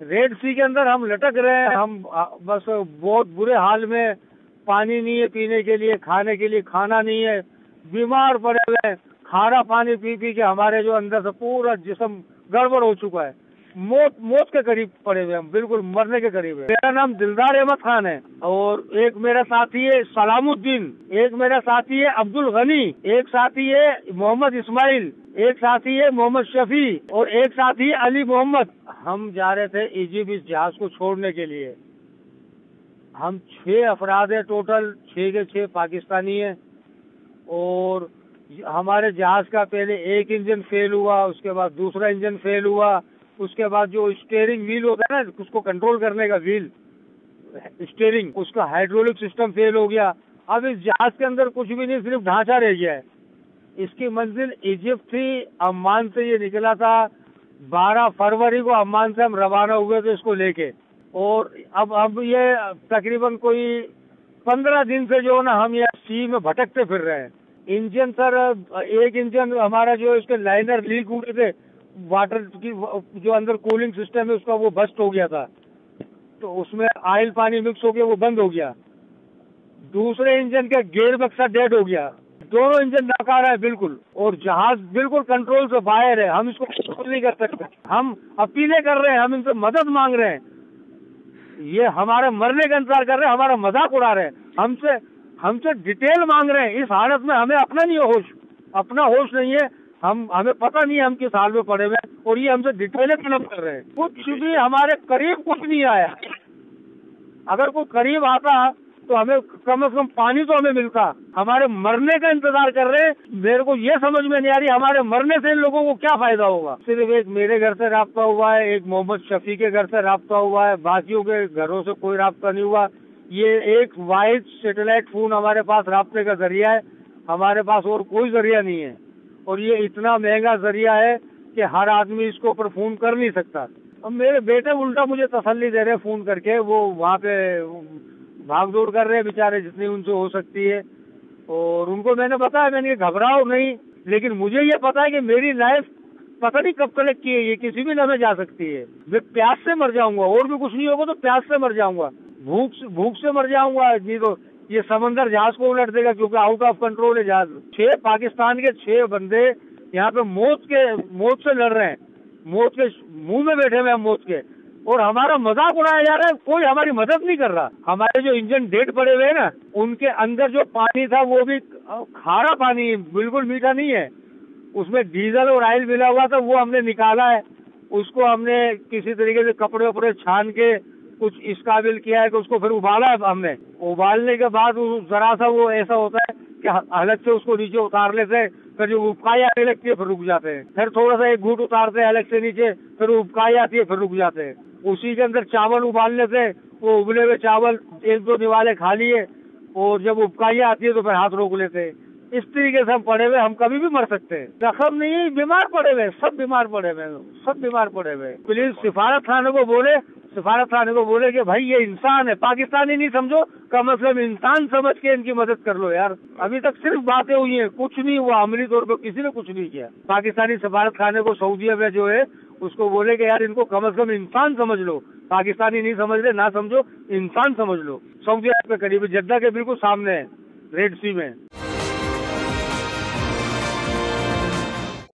Red सी के अंदर हम लटक रहे हैं। हम बस बहुत बुरे हाल में, पानी नहीं है पीने के लिए, खाने के लिए खाना नहीं है, बीमार पड़े हुए हैं। खारा पानी पी पी के हमारे जो अंदर से पूरा जिस्म गड़बड़ हो चुका है। मौत के करीब पड़े हुए हम, बिल्कुल मरने के करीब है। मेरा नाम दिलदार अहमद खान है और एक मेरा साथी है सलामुद्दीन, एक मेरा साथी है अब्दुल गनी, एक साथी है मोहम्मद इस्माइल, एक साथी है मोहम्मद शफी और एक साथी है अली मोहम्मद। हम जा रहे थे इजिप्ट इस जहाज को छोड़ने के लिए। हम 6 अफराद है टोटल, 6 के 6 पाकिस्तानी है। और हमारे जहाज का पहले एक इंजन फेल हुआ, उसके बाद दूसरा इंजन फेल हुआ, उसके बाद जो स्टीयरिंग व्हील होता है ना, उसको कंट्रोल करने का व्हील स्टीयरिंग, उसका हाइड्रोलिक सिस्टम फेल हो गया। अब इस जहाज के अंदर कुछ भी नहीं, सिर्फ ढांचा रह गया है। इसकी मंजिल इजिप्ट थी, अम्मान से ये निकला था। 12 फरवरी को अम्मान से हम रवाना हुए थे इसको लेके। और अब ये तकरीबन कोई 15 दिन से जो ना हम ये सी में भटकते फिर रहे हैं। इंजन सर, एक इंजन हमारा जो इसके लाइनर लीक हुए थे, वाटर की जो अंदर कूलिंग सिस्टम है उसका, वो बस्ट हो गया था, तो उसमें ऑयल पानी मिक्स हो गया, वो बंद हो गया। दूसरे इंजन का गियर बक्सा डेड हो गया। दोनों इंजन नाकारा है बिल्कुल, और जहाज बिल्कुल कंट्रोल से बाहर है। हम इसको कंट्रोल नहीं कर सकते। हम अपीलें कर रहे हैं, हम इनसे मदद मांग रहे हैं। ये हमारे मरने का इंतजार कर रहे हैं, हमारा मजाक उड़ा रहे हैं। हमसे डिटेल मांग रहे हैं। इस हालत में हमें अपना होश नहीं है। हमें पता नहीं है हम किस हाल में पड़े हुए हैं, और ये हमसे डिटेलें तलब कर रहे हैं। कुछ भी हमारे करीब कुछ नहीं आया। अगर कोई करीब आता तो हमें कम से कम पानी तो हमें मिलता। हमारे मरने का इंतजार कर रहे हैं। मेरे को ये समझ में नहीं आ रही हमारे मरने से इन लोगों को क्या फायदा होगा। सिर्फ एक मेरे घर से राब्ता हुआ है, एक मोहम्मद शफी के घर से राब्ता हुआ है, बाकियों के घरों से कोई राब्ता नहीं हुआ। ये एक वाइड सैटेलाइट फोन हमारे पास राब्ते का जरिया है। हमारे पास और कोई जरिया नहीं है, और ये इतना महंगा जरिया है कि हर आदमी इसके ऊपर फोन कर नहीं सकता। अब मेरे बेटे उल्टा मुझे तसल्ली दे रहे हैं फोन करके। वो वहाँ पे भाग दौड़ कर रहे हैं बेचारे, जितनी उनसे हो सकती है। और उनको मैंने बताया, मैंने घबराओ नहीं, लेकिन मुझे ये पता है कि मेरी लाइफ पता नहीं कब तक की है, ये किसी भी लम्हे जा सकती है। मैं प्यास से मर जाऊंगा, और भी कुछ नहीं होगा तो प्यास से मर जाऊंगा, भूख से मर जाऊंगा। नहीं तो ये समंदर जहाज को उलट देगा, क्योंकि आउट ऑफ कंट्रोल है जहाज। 6 पाकिस्तान के 6 बंदे यहाँ पे मौत से लड़ रहे हैं, मौत के मुंह में बैठे हुए हैं मौत के, और हमारा मजाक उड़ाया जा रहा है। कोई हमारी मदद नहीं कर रहा। हमारे जो इंजन डेड पड़े हुए हैं ना, उनके अंदर जो पानी था वो भी खारा पानी, बिल्कुल मीठा नहीं है। उसमें डीजल और ऑयल मिला हुआ था, वो हमने निकाला है। उसको हमने किसी तरीके से कपड़े वपड़े छान के कुछ इस काबिल किया है कि उसको फिर उबाला है हमने। उबालने के बाद जरा सा वो ऐसा होता है कि अलग से उसको नीचे उतार लेते हैं, फिर जो उबकाई आने लगती है फिर रुक जाते हैं। फिर थोड़ा सा एक घूंट उतारते हैं अलग से नीचे, फिर उबकाई आती है फिर रुक जाते हैं। उसी के अंदर चावल उबाल लेते हैं, वो उबले हुए चावल 1-2 निवाले खा लिए, और जब उबकाई आती है तो फिर हाथ रोक लेते हैं। इस तरीके से हम पड़े हुए, हम कभी भी मर सकते हैं। जख्म नहीं, बीमार पड़े हुए, सब बीमार पड़े हुए। प्लीज सफारत खाने को बोले कि भाई ये इंसान है, पाकिस्तानी नहीं समझो, कम से कम इंसान समझ के इनकी मदद कर लो यार। अभी तक सिर्फ बातें हुई हैं, कुछ नहीं हुआ अमली तौर पर, किसी ने कुछ नहीं किया। पाकिस्तानी सफारत खाने को सऊदीया में जो है उसको बोले कि यार इनको कम से कम इंसान समझ लो, पाकिस्तानी नहीं समझ रहे, ना समझो, इंसान समझ लो। सऊदी अरब के करीब जद्दा के बिल्कुल सामने है, रेड सी में।